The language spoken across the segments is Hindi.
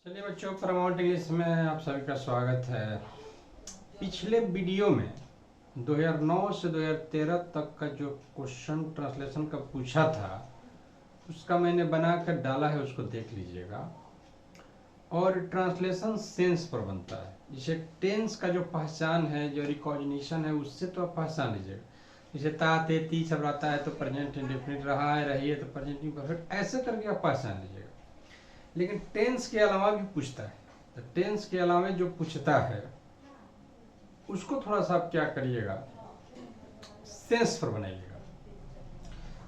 चलिए बच्चों, प्रमोट इंग्लिश में आप सभी का स्वागत है। पिछले वीडियो में 2009 से 2013 तक का जो क्वेश्चन ट्रांसलेशन का पूछा था उसका मैंने बना कर डाला है, उसको देख लीजिएगा। और ट्रांसलेशन सेंस पर बनता है। जिसे टेंस का जो पहचान है, जो रिकॉग्निशन है, उससे तो आप पहचान लीजिएगा। जैसे ताते ती सब रहता है तो प्रेजेंट इंडेफिनिट, रहा है रही है तो प्रेजेंट इम्परफेक्ट, ऐसे करके आप पहचान लीजिएगा। लेकिन टेंस के अलावा भी पूछता है, तो टेंस के अलावा जो पूछता है उसको थोड़ा सा आप क्या करिएगा, सेंस पर बनाइएगा।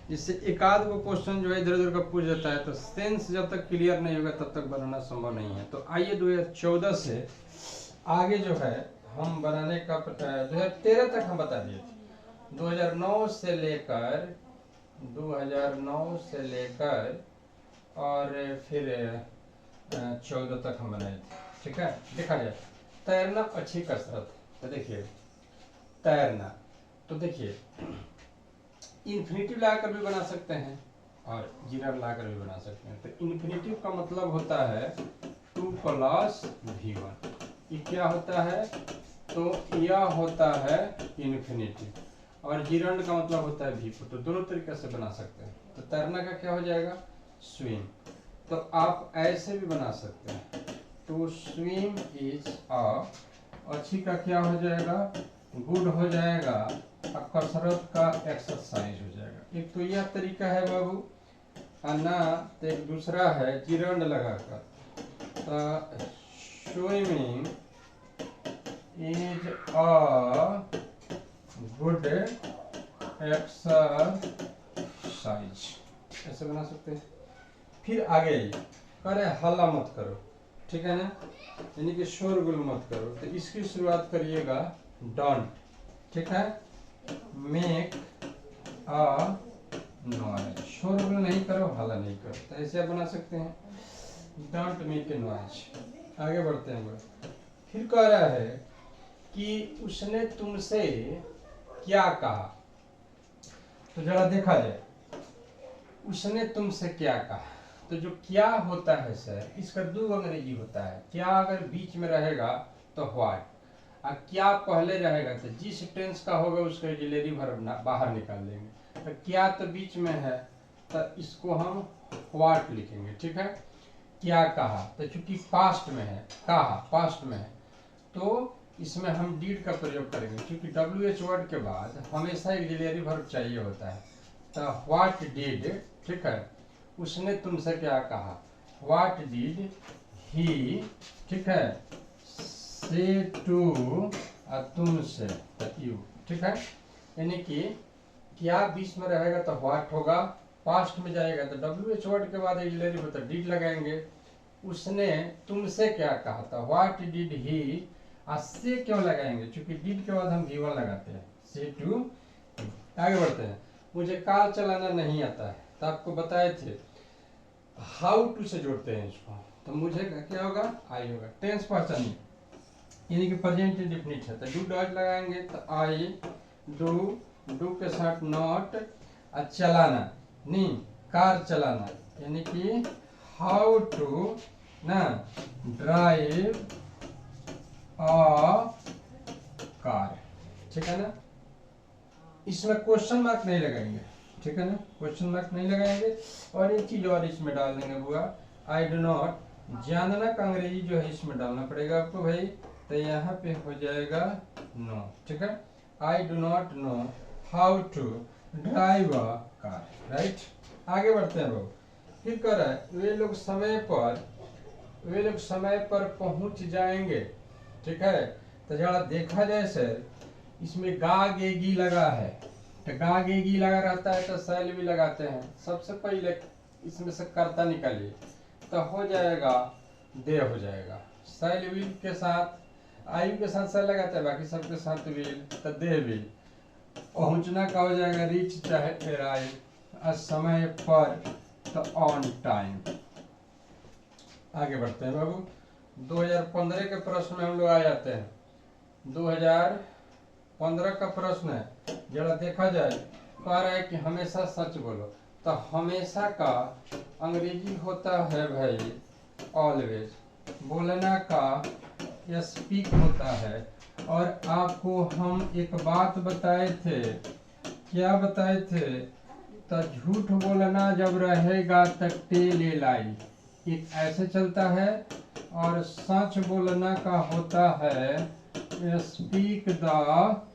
जिससे एक आध को क्वेश्चन जो है इधर उधर का पूछ देता है, तो सेंस जब तक क्लियर नहीं होगा तब तक बनाना संभव नहीं है। तो आइए 2014 से आगे जो है हम बनाने का 2013 तक हम बता दिए थे। 2009 से लेकर और फिर 14 तक हम बनाए थे। ठीक है, देखा जाए। तैरना अच्छी कसरत। तो देखिए तैरना, तो देखिए इन्फिनिटिव लाकर भी बना सकते हैं और जीरा लाकर भी बना सकते हैं। तो इन्फिनिटिव का मतलब होता है 2 + V1। ये क्या होता है? तो यह होता है इन्फिनिटिव। और जीरंड का मतलब होता है V4। तो दोनों तरीके से बना सकते हैं। तो तैरना का क्या हो जाएगा? स्विम। तो आप ऐसे भी बना सकते हैं, टू स्विम इज अच्छी का क्या हो जाएगा? गुड हो जाएगा। और कसरत का एक्सरसाइज हो जाएगा। एक तो यह तरीका है बाबू, और ना तो एक दूसरा है जिरंड लगाकर। तो swimming is a good exercise, ऐसे बना सकते हैं। फिर आगे करे हल्ला मत करो, ठीक है ना, यानी कि शोरगुल मत करो। तो इसकी शुरुआत करिएगा डोंट, ठीक है। मेक अ नॉइज, शोरगुल नहीं करो, हल्ला नहीं करो। तो ऐसे आप बना सकते हैं, डोंट मेक ए नॉइज। आगे बढ़ते हैं। फिर कह रहा है कि उसने तुमसे क्या कहा। तो जरा देखा जाए, उसने तुमसे क्या कहा। तो जो क्या होता है सर, इसका 2 अंग्रेजी होता है। क्या अगर बीच में रहेगा तो व्हाट, और क्या पहले रहेगा तो जिस टेंस का होगा उसका ऑक्सिलरी वर्ब बाहर निकाल देंगे। तो क्या तो बीच में है तो इसको हम व्हाट लिखेंगे, ठीक है। क्या कहा, तो चूंकि पास्ट में है, कहा पास्ट में है, तो इसमें हम डीड का प्रयोग करेंगे। क्योंकि WH वर्ड के बाद हमेशा ऑक्सिलरी वर्ब चाहिए होता है। तो व्हाट डिड, ठीक है, उसने तुमसे क्या कहा। व्हाट डिड ही, ठीक है, से टू तुमसे, यू, ठीक है। यानी कि क्या बीच में रहेगा तो व्हाट होगा, पास्ट में जाएगा तो WH वर्ड के बाद ऑक्सिलरी होता है, डिड लगाएंगे। उसने तुमसे क्या कहा था, व्हाट डिड ही, से क्यों लगाएंगे, क्योंकि डिड के बाद हम V1 लगाते हैं, से टू। आगे बढ़ते हैं। मुझे कार चलाना नहीं आता है, तो आपको बताए थे हाउ टू से जोड़ते हैं इसको। तो मुझे क्या होगा? आई होगा। टेंस पहचानिए, यानी कि प्रेजेंट इंडेफिनिट है। तो डू डॉट लगाएंगे तो आई डू, डू के साथ नॉट, और चलाना नहीं, कार चलाना, यानी कि हाउ टू ना ड्राइव अ कार, ठीक है ना। इसमें क्वेश्चन मार्क नहीं लगाएंगे, ठीक है ना, क्वेश्चन मार्क नहीं लगाएंगे। और एक चीज और इसमें डाल देंगे बुआ, आई डू नॉट, जानना का अंग्रेजी जो है इसमें डालना पड़ेगा आपको भाई। तो यहाँ पे हो जाएगा नो, ठीक है। I do not know how to drive a car, right. आगे बढ़ते हैं लोग। फिर कह रहा है वे लोग समय पर पहुंच जाएंगे, ठीक है। तो जरा देखा जाए सर, इसमें गा गे गी लगा है। तो गा गे गी लगा रहता है तो शैल भी लगाते हैं। सबसे पहले इसमें से कर्ता निकालिए तो हो जाएगा दे, हो जाएगा। शैल विल के साथ, आयु के साथ शैल लगाते हैं, बाकी सबके साथ विल, तो दे विल। पहुंचना का हो जाएगा रीच चाहे अराइव, समय पर तो ऑन टाइम। आगे बढ़ते हैं बाबू। 2015 के प्रश्न में हम लोग आ जाते हैं। 2015 का प्रश्न है, जरा देखा जाए। कह रहा है कि हमेशा सच बोलो। तो हमेशा का अंग्रेजी होता है भाई ऑलवेज। बोलना का स्पीक होता है। और आपको हम एक बात बताए थे, क्या बताए थे? तो झूठ बोलना जब रहेगा तब टेल ए लाई, एक ऐसे चलता है। और सच बोलना का होता है स्पीक द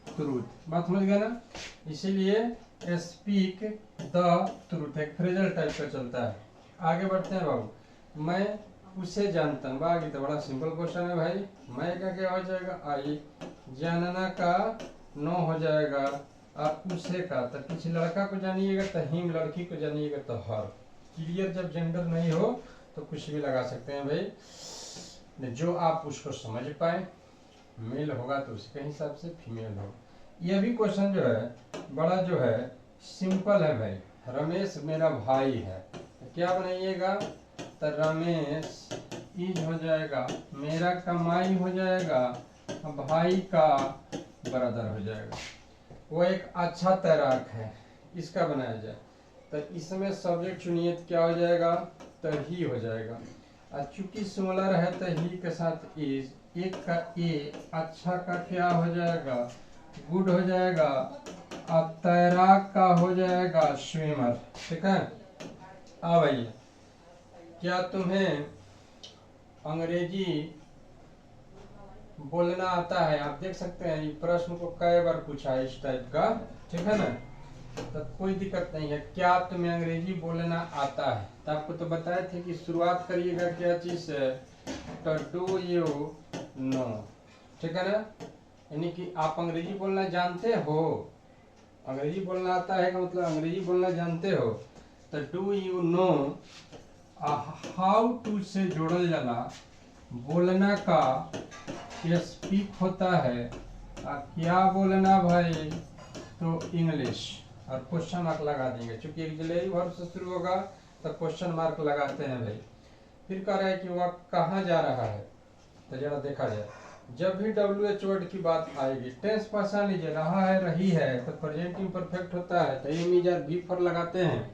ट्रूथ। बात समझ गए ना? इसीलिए स्पीक द ट्रूथ एक फ्रेजल टाइप का चलता है। आगे बढ़ते हैं बाबू। मैं उसे जानता हूँ, बाकी तो बड़ा सिंपल क्वेश्चन है भाई। मैं का क्या हो जाएगा? आई। जानना का नो हो जाएगा। और उसे का तो किसी लड़का को जानिएगा तो हिम, लड़की को जानिएगा तो हर। क्लियर, जब जेंडर नहीं हो तो कुछ भी लगा सकते हैं भाई, जो आप उसको समझ पाए। मेल होगा तो उसके हिसाब से, फीमेल होगा। यह भी क्वेश्चन जो है बड़ा जो है सिंपल है भाई। रमेश मेरा भाई है, तो क्या बनाइएगा? तो रमेश इज हो जाएगा, मेरा कमाई हो जाएगा, भाई का ब्रदर हो जाएगा। वो एक अच्छा तैराक है, इसका बनाया जाए तो इसमें सब्जेक्ट चुनिए तो क्या हो जाएगा? तो ही हो जाएगा। और चूंकि सिमिलर है तो ही के साथ इज, एक का ए, अच्छा का क्या हो जाएगा? गुड हो जाएगा। और तैराक का हो जाएगा स्विमर। ठीक है। आ भाई, क्या तुम्हें अंग्रेजी बोलना आता है? आप देख सकते हैं ये प्रश्न को कई बार पूछा है इस टाइप का। ठीक है ना? तो कोई दिक्कत नहीं है। क्या तुम्हें अंग्रेजी बोलना आता है? तो आपको तो बताए थे कि शुरुआत करिएगा क्या चीज से? तो डू यू नो। ठीक है ना? यानी कि आप अंग्रेजी बोलना जानते हो। अंग्रेजी बोलना आता है का मतलब अंग्रेजी बोलना जानते हो। तो do you know how to से जोड़ल जाला, बोलना का स्पीक होता है। क्या बोलना भाई? तो इंग्लिश। और क्वेश्चन मार्क लगा देंगे, क्योंकि एक्सिलरी वर्ब से शुरू होगा तो क्वेश्चन मार्क लगाते हैं भाई। फिर कह रहा है कि वह कहाँ जा रहा है? तो जरा देखा जाए, जब भी WH वर्ड की बात आएगी, टेंस पहचान लीजिए, रहा है, रही है, तो प्रेजेंट इम्परफेक्ट होता है तो am is are V four लगाते हैं।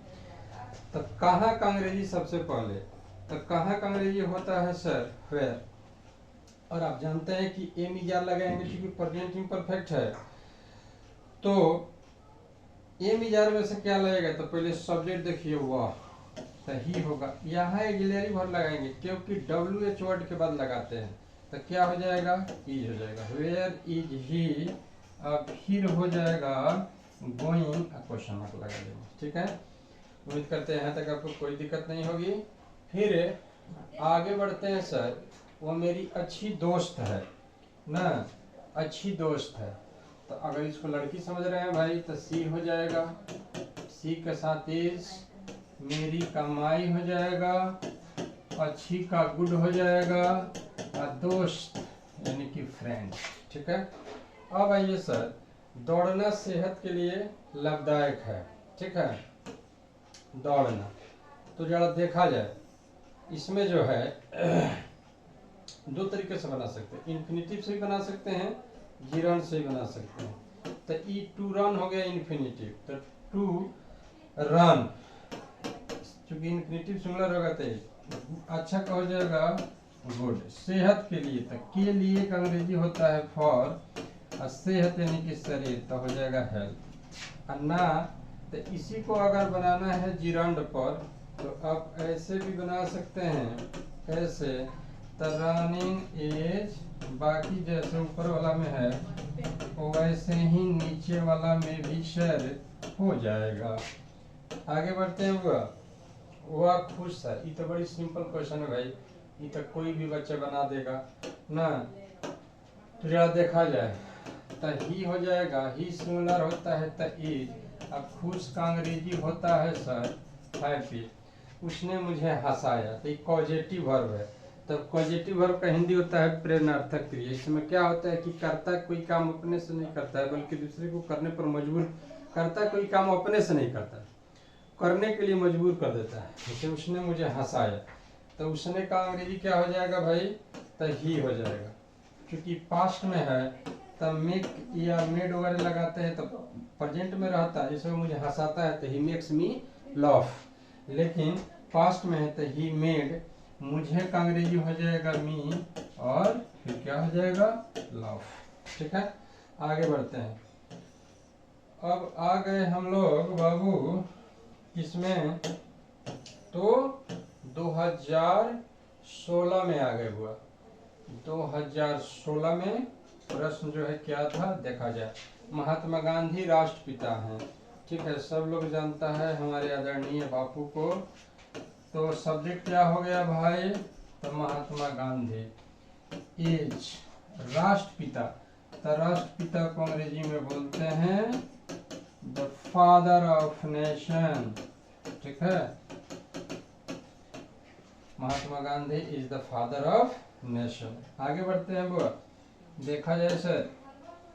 तो कहाँ का अंग्रेजी सबसे पहले? तो कहाँ का अंग्रेजी होता है सर? वेयर। और आप जानते हैं कि एम इज आर लगाएंगे क्योंकि प्रेजेंट इम्परफेक्ट है। तो एम इज आर में से क्या लगेगा? तो पहले सब्जेक्ट देखिए, वह तो ही होगा। यहाँ एक्सिलरी वर्ब लगाएंगे क्योंकि WH वर्ड के बाद लगाते हैं। तो क्या हो जाएगा? इज हो जाएगा। Where is he. अब फिर हो जाएगा गोइंग, क्वेश्चन मार्क लगा देंगे। ठीक है। उम्मीद करते हैं यहाँ तक आपको कोई दिक्कत नहीं होगी। फिर आगे बढ़ते हैं सर। वो मेरी अच्छी दोस्त है ना, अच्छी दोस्त है। तो अगर इसको लड़की समझ रहे हैं भाई तो सी हो जाएगा, सी के साथ इज, मेरी कमाई हो जाएगा, अच्छी का गुड हो जाएगा, और दोस्त यानी कि फ्रेंड। ठीक है। अब आइए सर, दौड़ना सेहत के लिए लाभदायक है। ठीक है, दौड़ना। तो जरा देखा जाए, इसमें जो है दो तरीके से बना सकते हैं, इन्फिनिटिव से भी बना सकते हैं, जिरन से भी बना सकते हैं। तो ई टू रन हो गया इन्फिनिटिव, तो टू रन, चूंकि इन्फिनिटिव सिंगुलर होगा तो अच्छा का हो जाएगा गुड। सेहत के लिए, तो के लिए का अंग्रेजी होता है फॉर, और सेहत यानी कि शरीर तो हो जाएगा हेल्थ। और ना तो इसी को अगर बनाना है जिरंड पर तो आप ऐसे भी बना सकते हैं, ऐसे तो रनिंग एज, बाकी जैसे ऊपर वाला में है वैसे ही नीचे वाला में भी शेयर हो जाएगा। आगे बढ़ते हैं। वह खुश है, ये तो बड़ी सिंपल क्वेश्चन है भाई, ये तो कोई भी बच्चा बना देगा ना। तो जरा देखा जाए तो ही हो जाएगा, ही सिमिलर होता है तो इज। अब खुश का अंग्रेजी होता है सर हैप्पी। उसने मुझे हंसाया, तो ये पॉजिटिव वर्ब है। तो पॉजिटिव वर्ब का हिंदी होता है प्रेरणार्थक क्रिया। इसमें क्या होता है कि करता कोई काम अपने से नहीं करता है बल्कि दूसरे को करने पर मजबूर करता, कोई काम अपने से नहीं करता, करने के लिए मजबूर कर देता है। जैसे उसने मुझे हंसाया, तो उसने का अंग्रेजी क्या हो जाएगा भाई? तो ही हो जाएगा। क्योंकि पास्ट में है तब मेक या मेड वगैरह लगाते हैं तो प्रेजेंट में रहता है। जैसे मुझे हंसाता है तो ही मेक्स मी लाफ, लेकिन पास्ट में है तो ही मेड मुझे का अंग्रेजी हो जाएगा मी, और फिर क्या हो जाएगा लव। ठीक है, आगे बढ़ते हैं। अब आ गए हम लोग बाबू किसमें, तो 2016 में आ गए हुआ। 2016 में प्रश्न जो है क्या था देखा जाए। महात्मा गांधी राष्ट्रपिता हैं, ठीक है, सब लोग जानता है हमारे आदरणीय बापू को। तो सब्जेक्ट क्या हो गया भाई, तो महात्मा गांधी। एज राष्ट्रपिता, तो राष्ट्रपिता को अंग्रेजी में बोलते हैं द फादर ऑफ नेशन। ठीक है, Mahatma Gandhi is the father of nation. आगे बढ़ते हैं बुआ। देखा जाए सर,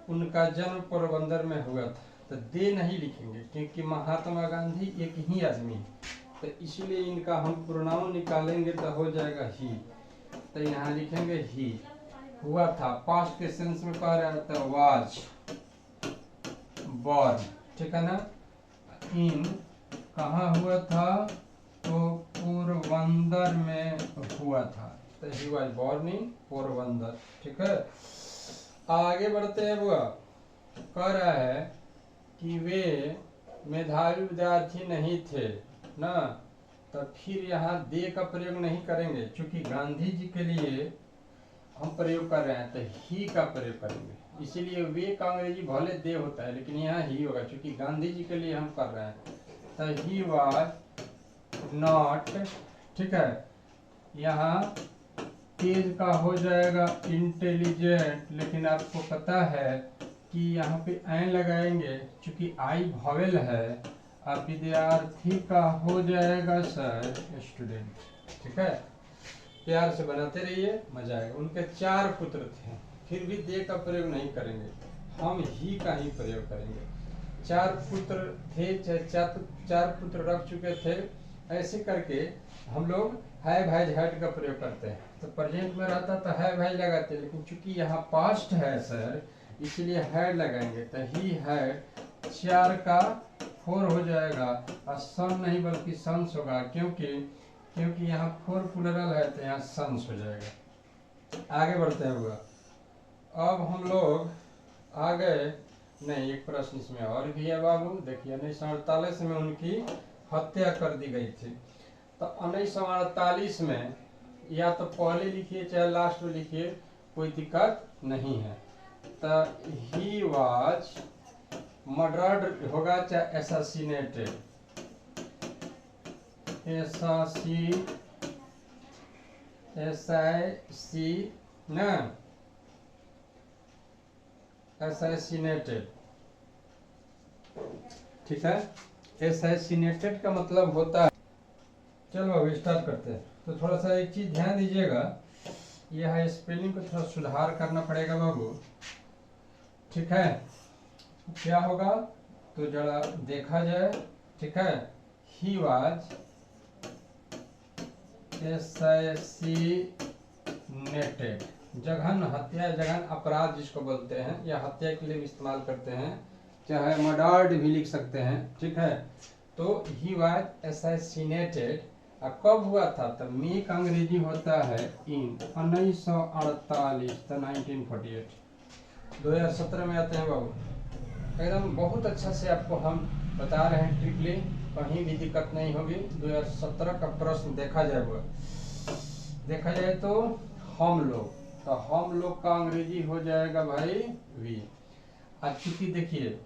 उनका जन्म पोरबंदर में हुआ था, तो दे नहीं लिखेंगे क्योंकि महात्मा गांधी एक ही आदमी है, तो इसलिए इनका हम प्रोनाउन निकालेंगे तो हो जाएगा ही, तो यहाँ लिखेंगे ही। हुआ था, पास्ट के सेंस में कह रहा था वाज बॉर्न। ठीक है ना, इन कहाँ हुआ था, तो पोरबंदर में हुआ था, तो he was born in Porbandar. ठीक है, आगे बढ़ते हैं बुआ। कह रहा है कि वे मेधावी विद्यार्थी नहीं थे ना, तो फिर यहाँ दे का प्रयोग नहीं करेंगे, क्योंकि गांधी जी के लिए हम प्रयोग कर रहे हैं तो ही का प्रयोग करेंगे, इसीलिए वे का अंग्रेजी भले दे होता है लेकिन यहाँ ही होगा, क्योंकि गांधी जी के लिए हम कर रहे हैं। तो ही वाज नॉट, ठीक है, यहाँ तेज का हो जाएगा इंटेलिजेंट, लेकिन आपको पता है कि यहाँ पे ऐन लगाएंगे क्योंकि आई भवेल है। अब विद्यार्थी का हो जाएगा सर स्टूडेंट। ठीक है, प्यार से बनाते रहिए, मजा आएगा। उनके 4 पुत्र थे, फिर भी दे का प्रयोग नहीं करेंगे, हम ही का ही प्रयोग करेंगे। 4 पुत्र थे, 4 पुत्र रख चुके थे, ऐसे करके हम लोग है भाई हैड का प्रयोग करते हैं। तो प्रेजेंट में रहता तो है भाई लगाते, लेकिन चूंकि यहाँ पास्ट है सर, इसलिए हैड लगाएंगे, तो ही हैड 4 का 4 हो जाएगा, और सन नहीं बल्कि सन्स होगा, क्योंकि यहाँ 4 प्लुरल है तो यहाँ सन्स हो जाएगा। आगे बढ़ते हैं हुआ। अब हम लोग आ गए, नहीं एक प्रश्न इसमें और भी है बाबू, देखिए 1948 में उनकी हत्या कर दी गई थी। तो 1948 में या तो पहले लिखिए चाहे लास्ट में लिखिए, कोई दिक्कत नहीं है। तो ही वाज मर्डर्ड होगा चाहे असैसिनेटेड, असैसिनेटेड। ठीक है, असैसिनेटेड का मतलब होता है, चलो अब स्टार्ट करते हैं। तो थोड़ा सा एक चीज ध्यान दीजिएगा, यह स्पेलिंग को थोड़ा सुधार करना पड़ेगा बाबू। ठीक है, क्या होगा तो जरा देखा जाए। ठीक है, ही वाज असैसिनेटेड, जघन हत्या, जघन अपराध जिसको बोलते हैं, या हत्या के लिए भी इस्तेमाल करते हैं, चाहे मर्डर्ड भी लिख सकते हैं। ठीक है, तो ही वाज असैसिनेटेड। कब हुआ था, तो मे का अंग्रेजी होता है इन 1948, तो 1948। 2017 में आते हैं बाबू, एकदम बहुत अच्छा से आपको हम बता रहे हैं ट्रिकली, कहीं भी दिक्कत नहीं होगी। 2017 का प्रश्न देखा जाए तो हम लोग का अंग्रेजी हो जाएगा भाई वी। अब चूंकि देखिए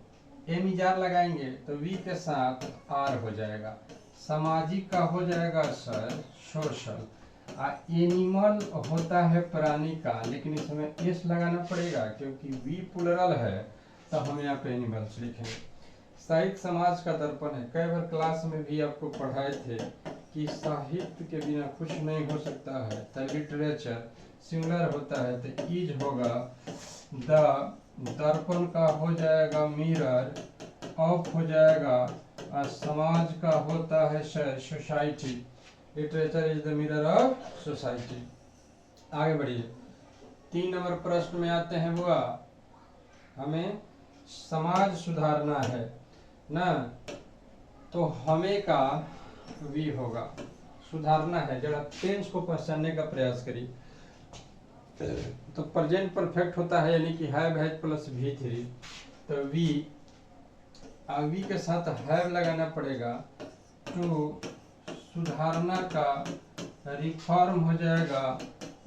एम इजार लगाएंगे तो वी के साथ आर हो जाएगा, सामाजिक का हो जाएगा सर सोशल, एनिमल होता है प्राणी का, लेकिन इसमें एस लगाना पड़ेगा क्योंकि वी प्लुरल है, तो हम यहाँ पे एनिमल्स लिखेंगे। साहित्य समाज का दर्पण है, कई बार क्लास में भी आपको पढ़ाए थे कि साहित्य के बिना कुछ नहीं हो सकता है, तो लिटरेचर सिंगुलर होता है तो इज होगा द, दर्पण का हो जाएगा मिरर, ऑफ हो जाएगा, और समाज का होता है society, literature is the mirror of society. आगे बढ़िए, 3 नंबर प्रश्न में आते हैं बुआ, हमें समाज सुधारना है ना, तो हमें का वी होगा, सुधारना है, जरा टेंस को पहचानने का प्रयास करिए। तो प्रेजेंट परफेक्ट होता है यानी कि हैव हैज प्लस V3, तो वी के साथ हैव लगाना पड़ेगा। टू सुधारना का रिफॉर्म हो जाएगा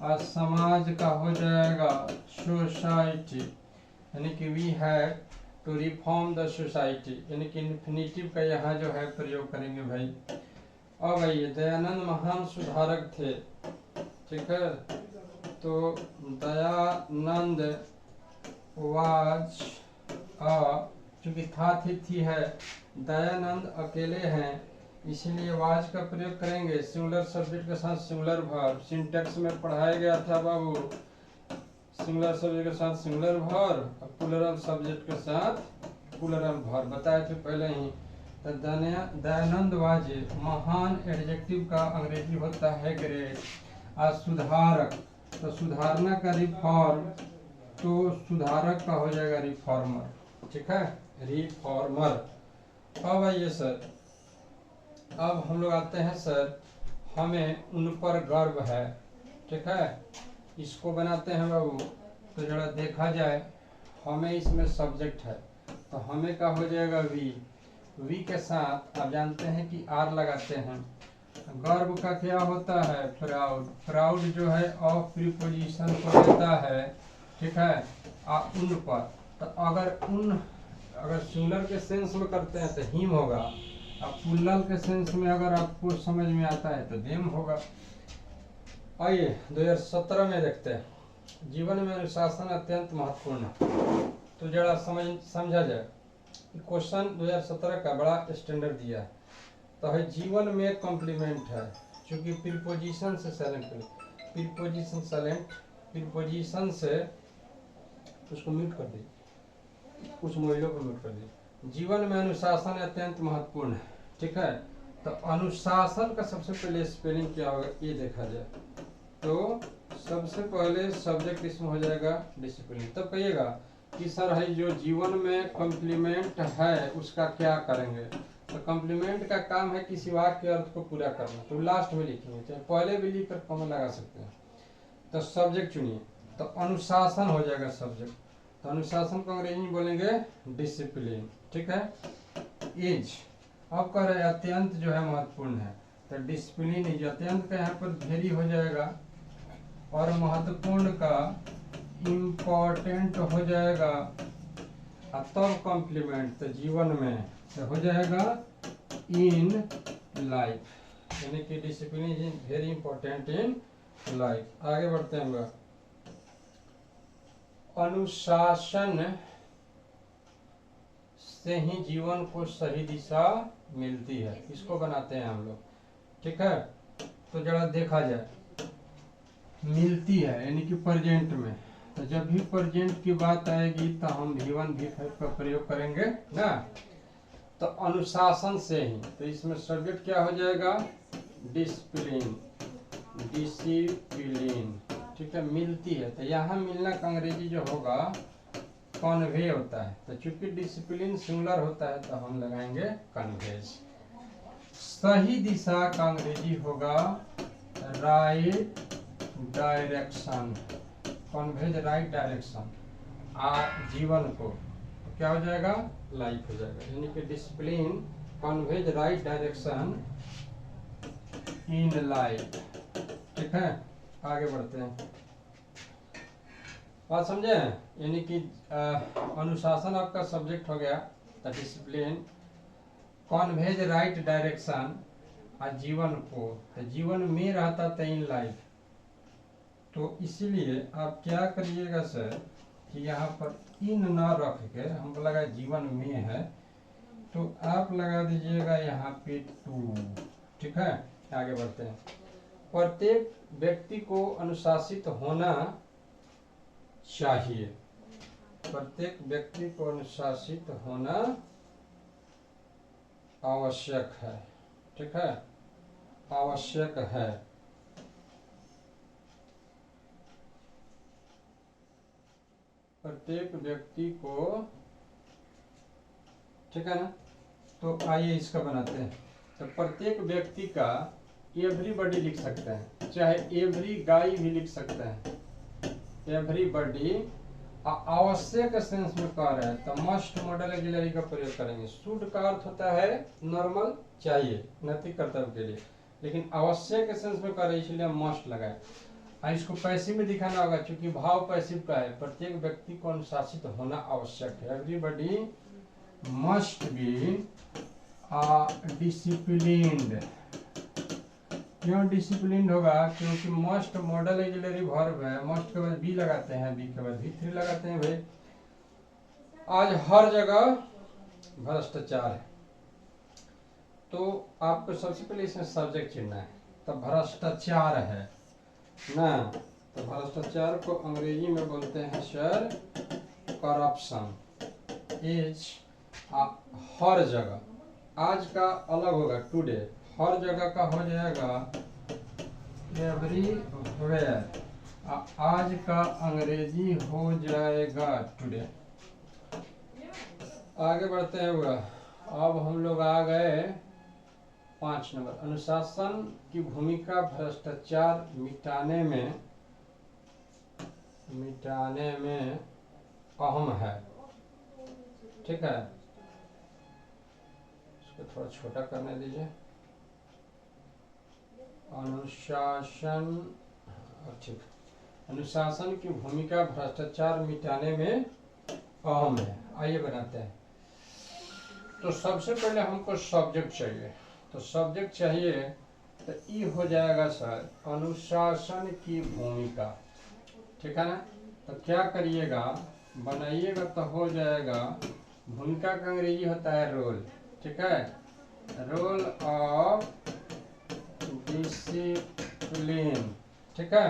और समाज का हो जाएगा सोसाइटी, यानी कि we have to reform the society, यानी कि इन्फिनिटिव का यहाँ जो है प्रयोग करेंगे भाई। अब आइए, दयानंद महान सुधारक थे, ठीक है, तो दयानंद वाज चूंकि था थी है, दयानंद अकेले हैं, इसीलिए वाज का प्रयोग करेंगे। सिंगुलर सब्जेक्ट के साथ सिंगुलर वर्ब, सिंटेक्स में पढ़ाया गया था बाबू, सिंगुलर सब्जेक्ट के साथ सिंगुलर वर्ब और प्लूरल सब्जेक्ट के साथ प्लूरल वर्ब बताए थे पहले ही। तो दयानंद वाज महान एडजेक्टिव का अंग्रेजी होता है ग्रेट। और सुधारक, तो सुधारना का रिफॉर्म, तो सुधारक का हो जाएगा रिफॉर्मर, ठीक है, रिफॉर्मर। अब आइए सर, अब हम लोग आते हैं सर, हमें उन पर गर्व है, ठीक है, इसको बनाते हैं बाबू। तो जरा देखा जाए, हमें इसमें सब्जेक्ट है, तो हमें का हो जाएगा वी के साथ आप जानते हैं कि आर लगाते हैं। गर्व का क्या होता है प्राउड, प्राउड जो है ऑफ प्रीपोजिशन को लेता है, ठीक है, उन पर। तो अगर सिंगुलर के सेंस में करते हैं तो हिम होगा, अब प्लूरल के सेंस में अगर आपको समझ में आता है तो देम होगा। आइए 2017 में देखते हैं, जीवन में अनुशासन अत्यंत महत्वपूर्ण है। तो जरा समझा जाए, क्वेश्चन 2017 का बड़ा स्टैंडर्ड दिया है। तो है जीवन में कॉम्प्लीमेंट है, क्योंकि प्रीपोजिशन से साइलेंट, प्रीपोजिशन साइलेंट, प्रीपोजिशन से उसको म्यूट कर दी, कुछ मोबाइलों को म्यूट कर दी। जीवन में अनुशासन अत्यंत महत्वपूर्ण है, ठीक है। तो अनुशासन का सबसे पहले स्पेलिंग क्या होगा ये देखा जाए, तो सबसे पहले सब्जेक्ट इसमें हो जाएगा डिसिप्लिन। तब कहिएगा कि सर है जो जीवन में कॉम्प्लीमेंट है उसका क्या करेंगे। तो कॉम्प्लीमेंट का काम है किसी वाक्य के अर्थ को पूरा करना, तो लास्ट में लिखेंगे, चाहे पहले भी लिख कर कॉमा लगा सकते हैं। तो सब्जेक्ट चुनिए, तो अनुशासन हो जाएगा सब्जेक्ट। तो अनुशासन को अंग्रेजी में बोलेंगे डिसिप्लिन, ठीक है। एज, अब कह रहे अत्यंत जो है महत्वपूर्ण है, तो डिसिप्लिन इज, अत्यंत का यहाँ पर वेरी हो जाएगा और महत्वपूर्ण का इम्पोर्टेंट हो जाएगा, और तब कॉम्प्लीमेंट तो जीवन में तो हो जाएगा इन लाइफ, यानी कि discipline is very important in life. आगे बढ़ते हैं हम लोग, अनुशासन से ही जीवन को सही दिशा मिलती है, इसको बनाते हैं हम लोग, ठीक है। तो जरा देखा जाए, मिलती है यानी कि प्रेजेंट में, तो जब भी प्रेजेंट की बात आएगी तो हम V1 V5 का प्रयोग करेंगे ना। तो अनुशासन से ही, तो इसमें सब्जेक्ट क्या हो जाएगा डिसिप्लिन, डिसिप्लिन, ठीक है। मिलती है, तो यहाँ मिलना का अंग्रेजी जो होगा कन्वे होता है, तो चूंकि डिसिप्लिन सिंगुलर होता है तो हम लगाएंगे कन्वेज। सही दिशा का अंग्रेजी होगा right direction, conveys right direction. जीवन को तो क्या हो जाएगा लाइफ हो जाएगा, यानी कि discipline conveys right direction in life, ठीक है। आगे बढ़ते हैं, बात समझे, यानी कि अनुशासन आपका सब्जेक्ट हो गया, तो डिसिप्लिन कन्वेज राइट डायरेक्शन जीवन को, तो जीवन में रहता था इन लाइफ। तो इसीलिए आप क्या करिएगा सर कि यहाँ पर इन न रख के हमको लगा जीवन में है, तो आप लगा दीजिएगा यहाँ पे टू, ठीक है। आगे बढ़ते हैं, प्रत्येक व्यक्ति को अनुशासित होना चाहिए, प्रत्येक व्यक्ति को अनुशासित होना आवश्यक है, ठीक है, आवश्यक है। प्रत्येक व्यक्ति को, ठीक है ना। तो आइए इसका बनाते हैं, तो प्रत्येक व्यक्ति का एवरीबॉडी लिख सकते हैं, चाहे एवरी गाय भी लिख सकते हैं। एवरीबॉडी आवश्यक सेंस में कह रहे हैं तो मस्ट मॉडल ऑक्सिलरी का प्रयोग करेंगे। शुड का अर्थ होता है नॉर्मल, चाहिए, नैतिक कर्तव्य के लिए, लेकिन आवश्यक सेंस में कह रहे हैं इसलिए मस्ट लगाए। इसको पैसिव में दिखाना होगा क्योंकि भाव पैसिव का है, प्रत्येक व्यक्ति को अनुशासित होना आवश्यक है। Everybody must be disciplined. क्यों डिसिप्लिन होगा? क्योंकि मस्ट मॉडल ऑक्सिलरी वर्ब है, मस्ट के बाद बी लगाते हैं, बी के बाद भी थ्री लगाते हैं। भाई आज हर जगह भ्रष्टाचार है, तो आपको सबसे पहले इसमें सब्जेक्ट चुनना है। तो भ्रष्टाचार है ना, तो भ्रष्टाचार को अंग्रेजी में बोलते हैं सर करप्शन। इज हर जगह, आज का अलग होगा टुडे, हर जगह का हो जाएगा एवरीवेयर, आज का अंग्रेजी हो जाएगा टुडे। आगे बढ़ते हैं हुआ, अब हम लोग आ गए 5 नंबर। अनुशासन की भूमिका भ्रष्टाचार मिटाने में अहम है। ठीक है, इसको थोड़ा छोटा करने दीजिए। अनुशासन, ठीक, अनुशासन की भूमिका भ्रष्टाचार मिटाने में अहम है। आइए बनाते हैं। तो सबसे पहले हमको सब्जेक्ट चाहिए, तो सब्जेक्ट चाहिए तो ई हो जाएगा सर अनुशासन की भूमिका। ठीक है ना, तो क्या करिएगा, बनाइएगा तो हो जाएगा, भूमिका का अंग्रेजी होता है रोल। ठीक है, रोल ऑफ डिसिप्लिन। ठीक है,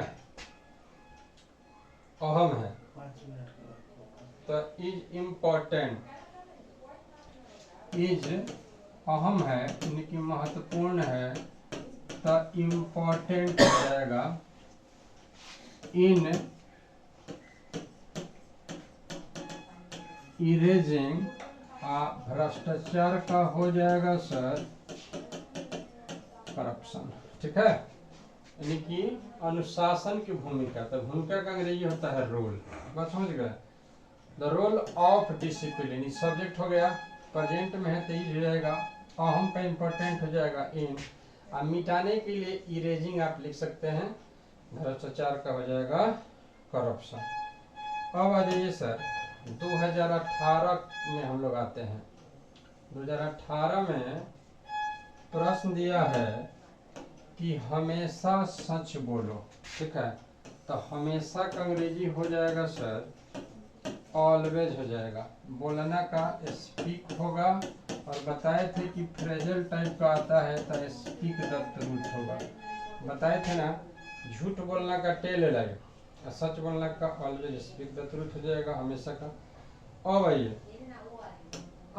अहम है तो इज इम्पोर्टेंट, इज अहम है यानी कि महत्वपूर्ण है, तो इम्पोर्टेंट हो जाएगा। इन इरेजिंग भ्रष्टाचार का हो जाएगा सर करप्शन। ठीक है, यानी कि अनुशासन की भूमिका, तो भूमिका का अंग्रेजी होता है रोल। बात समझ गए? The role of discipline subject हो गया, प्रेजेंट में है तो हो जाएगा, अहम का इम्पोर्टेंट हो जाएगा इन, और मिटाने के लिए इरेजिंग आप लिख सकते हैं, भ्रष्टाचार का हो जाएगा करप्शन। अब आ जाइए सर 2018 में हम लोग आते हैं। 2018 में प्रश्न दिया है कि हमेशा सच बोलो। ठीक है, तो हमेशा का अंग्रेजी हो जाएगा सर ऑलवेज हो जाएगा। बोलना का स्पीक होगा, और बताए थे कि फ्रेजल टाइप का आता है तो स्पीक द ट्रूथ होगा। बताए थे ना, झूठ बोलना का टेल लाइव, और सच बोलना का ऑलवेज स्पीक द ट्रूथ हो जाएगा हमेशा का। अब आइए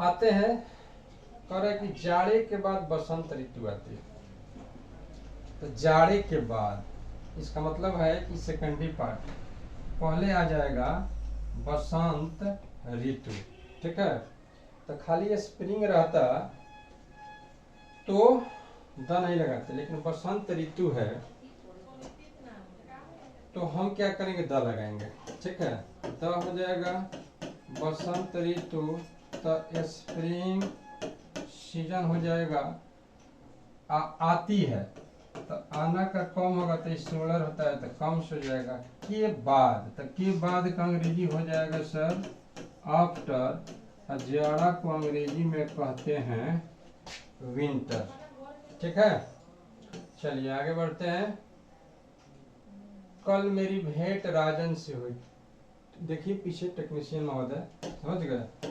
आते हैं, कह रहे कि जाड़े के बाद बसंत ऋतु आती है, तो जाड़े के बाद इसका मतलब है कि सेकेंडरी पार्ट, पहले आ जाएगा बसंत ऋतु। ठीक है, तो खाली स्प्रिंग रहता तो द नहीं लगाते, लेकिन बसंत ऋतु है तो हम क्या करेंगे, द लगाएंगे। ठीक है, द हो जाएगा बसंत ऋतु, तो स्प्रिंग सीजन हो जाएगा। आती है तो आना का कम होगा तो सिंगुलर होता है तो कम हो जाएगा। के बाद, तो के बाद का अंग्रेजी हो जाएगा सर आफ्टर, जाड़ा को अंग्रेजी में कहते हैं विंटर। ठीक है, चलिए आगे बढ़ते हैं। कल मेरी भेंट राजन से हुई। देखिए पीछे टेक्नीशियन महोदय, समझ गए?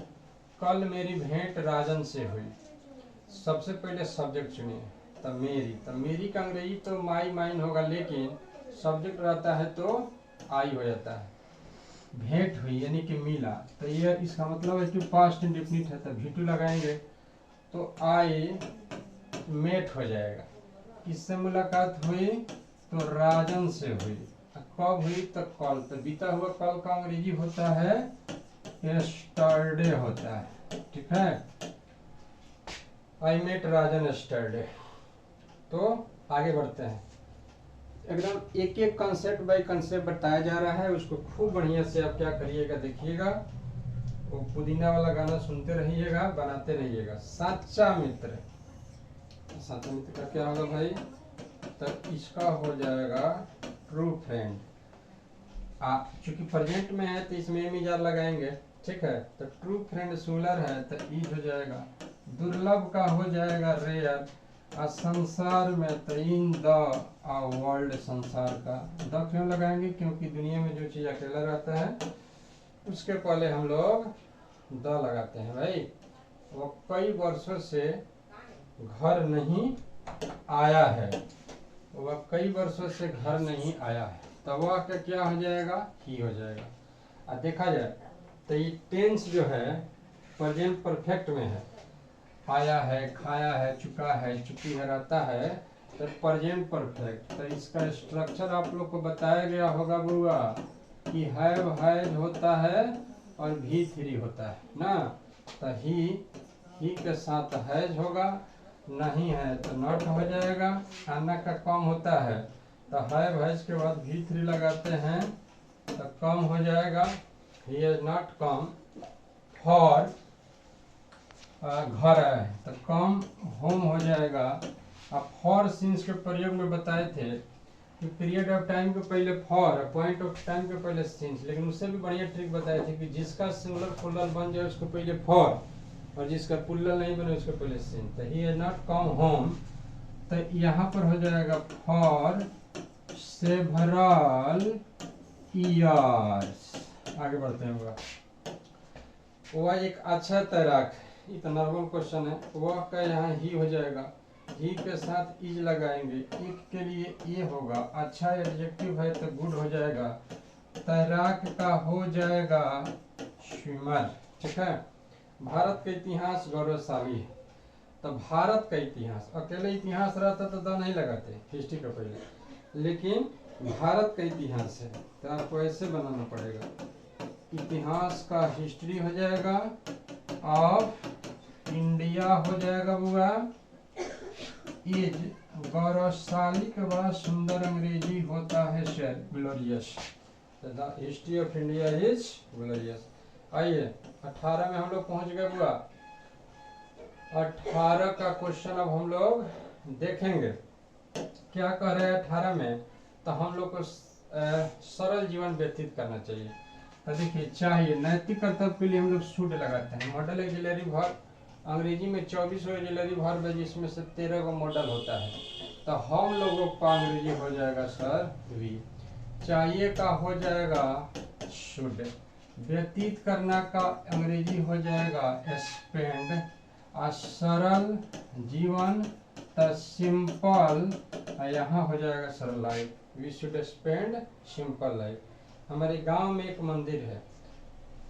कल मेरी भेंट राजन से हुई। सबसे पहले सब्जेक्ट चुनिए, तो मेरी का अंग्रेजी तो माई माइन होगा, लेकिन सब्जेक्ट रहता है तो आई हो जाता है। भेंट हुई यानी कि मिला, तो ये इसका मतलब है कि पास्ट इंडेफिनिट है, तो भी2 लगाएंगे तो आई मेट हो जाएगा। किससे मुलाकात हुई, तो राजन से हुई। कब हुई, तो कल, तो बीता हुआ कल का अंग्रेजी होता है यस्टरडे होता है। ठीक है, आई मेट राजन यस्टरडे, तो आगे बढ़ते हैं। एकदम एक एक कंसेप्ट बाय कंसेप्ट बताया जा रहा है, उसको खूब बढ़िया से आप क्या करिएगा, देखिएगा, वो पुदीना वाला गाना सुनते रहिएगा, बनाते रहिएगा। साचा मित्र, साचा मित्र का क्या होगा भाई, तो इसका हो जाएगा ट्रू फ्रेंड। चूंकि प्रेजेंट में है तो इसमें एम लगाएंगे, ठीक है। तो ट्रू फ्रेंड सिंगुलर है तो इज हो जाएगा। दुर्लभ का हो जाएगा रेयर। संसार में तो इन द वर्ल्ड, संसार का द क्यों लगाएंगे, क्योंकि दुनिया में जो चीज अकेला रहता है उसके पहले हम लोग द लगाते हैं भाई। वो कई वर्षों से घर नहीं आया है, वह कई वर्षों से घर नहीं आया है, तो वह का क्या हो जाएगा, ही हो जाएगा। अब देखा जाए तो ये टेंस जो है प्रेजेंट परफेक्ट में है, आया है, खाया है, चुका है, चुकी है, रहता है, तो प्रेजेंट परफेक्ट। तो इसका स्ट्रक्चर आप लोग को बताया गया होगा बुआ कि हैव हैज होता है और भी थ्री होता है ना। तो ही के साथ हैज होगा, नहीं है तो नॉट हो जाएगा। आना का कम होता है तो हैव हैज के बाद भी थ्री लगाते हैं तो कम हो जाएगा। He is not come for, घर है तो कम होम हो जाएगा। अब फॉर सिंस के प्रयोग में बताए थे कि पीरियड ऑफ टाइम के पहले फॉर, पॉइंट ऑफ टाइम के पहले सिंस, लेकिन उससे भी बढ़िया ट्रिक बताए थे कि जिसका सिंगुलर प्लुरल बन जाए उसको पहले फॉर, और जिसका प्लुरल नहीं बने उसको पहले सिंस। तो he is not come home, तो यहाँ पर हो जाएगा फॉर सेवरल ईयर्स। आगे बढ़ते हैं हुआ। वह एक अच्छा तैराक, ये तो नॉर्मल क्वेश्चन है, वह का यहाँ ही हो जाएगा, ही के साथ इज लगाएंगे, एक के लिए ये होगा, अच्छा एडजेक्टिव है तो गुड हो जाएगा। तैराक का हो जाएगा स्विमर, ठीक है। भारत का इतिहास गौरवशाली है, तो भारत का इतिहास, अकेले इतिहास रहता तो द नहीं लगाते हिस्ट्री का पहले, लेकिन भारत का इतिहास है तो आपको ऐसे बनाना पड़ेगा। इतिहास का हिस्ट्री हो जाएगा, ऑफ इंडिया हो जाएगा बुआ, इज गौरवशाली के बाद सुंदर अंग्रेजी होता है sir glorious. The history of India is glorious. आइए 18 में हम लोग पहुंच गए बुआ। 18 का क्वेश्चन अब हम लोग देखेंगे, क्या कह रहे हैं 18 में। तो हम लोग को सरल जीवन व्यतीत करना चाहिए। तो देखिए, चाहिए नैतिक कर्तव्य के लिए हम लोग शुड लगाते हैं। मॉडल एक्सिलरी वर्ब, अंग्रेजी में 24 एक्सिलरी वर्ब है जिसमें से 13 का मॉडल होता है, तो हम लोगों का अंग्रेजी हो जाएगा सर वी। चाहिए का हो जाएगा शुड, व्यतीत करना का अंग्रेजी हो जाएगा स्पेंड, सरल जीवन तो सिंपल, यहाँ हो जाएगा सरल life, we should spend simple life. हमारे गांव में एक मंदिर है,